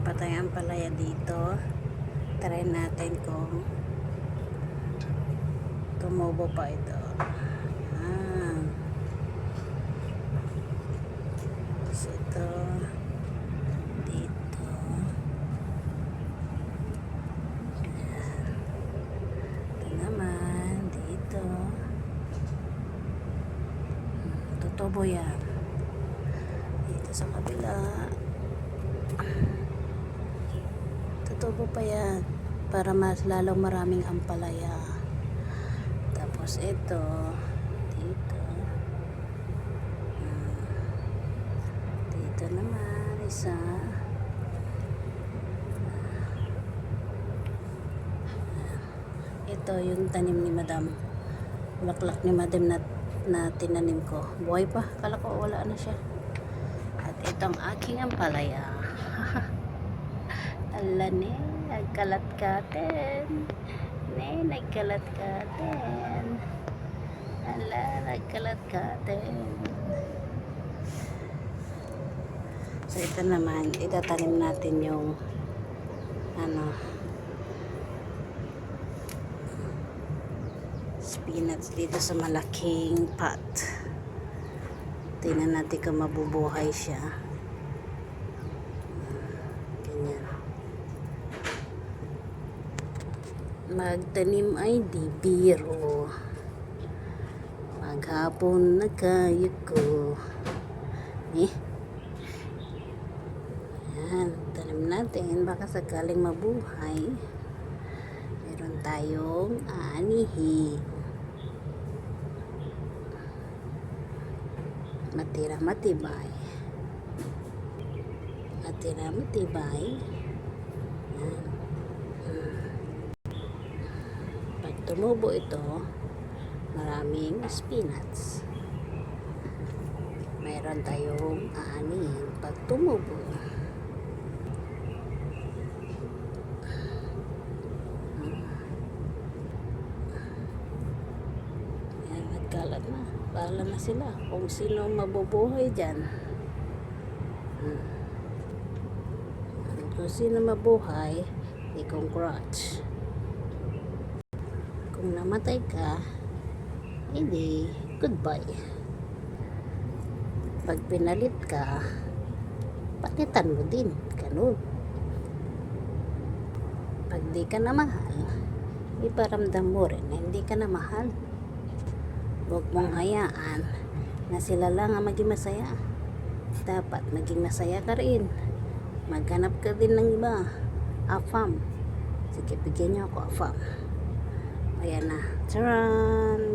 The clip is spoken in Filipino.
pa tayong ampalaya dito. Try natin kung tumubo pa ito. Yan. So ito dito. Yan. Ito naman dito. Tutubo yan. Dito sa kabila. Tutubo pa yan para mas lalong maraming ampalaya. Tapos ito dito. Dito naman isa. Ito yung tanim ni Madam. Bulaklak ni Madam na tinanim ko. Buhay pa. Kala ko wala na siya. At itong aking ampalaya. Ala ne, nagkalat-katen. Ne, nagkalat-katen. Ala, nagkalat-katen. So ito naman, itatanim natin yung spinach dito sa malaking pot. Tingnan natin kung mabubuhay siya. Ganyan. Magtanim ay di biro. Maghapon na kayo ko. Yan, tanim natin. Baka sakaling mabuhay. Meron tayong aanihin. Matira matibay. Matira matibay. Yan. Pag tumubo ito, maraming spinach. Mayroon tayong aanihin pag tumubo. Yan, nagkalat na. Bahala na sila kung sino mabubuhay dyan. Kung sino mabuhay, i-congrats. Kung namatay ka, hindi, goodbye. Pag pinalit ka, palitan mo din. Ganun. Pag di ka na mahal, iparamdam mo rin na hindi ka na mahal. Huwag mong hayaan na sila lang ang maging masaya. Dapat maging masaya ka rin. Maghanap ka din ng iba. Afam. Sige, bigyan niyo ako afam. Ayan na. Charan!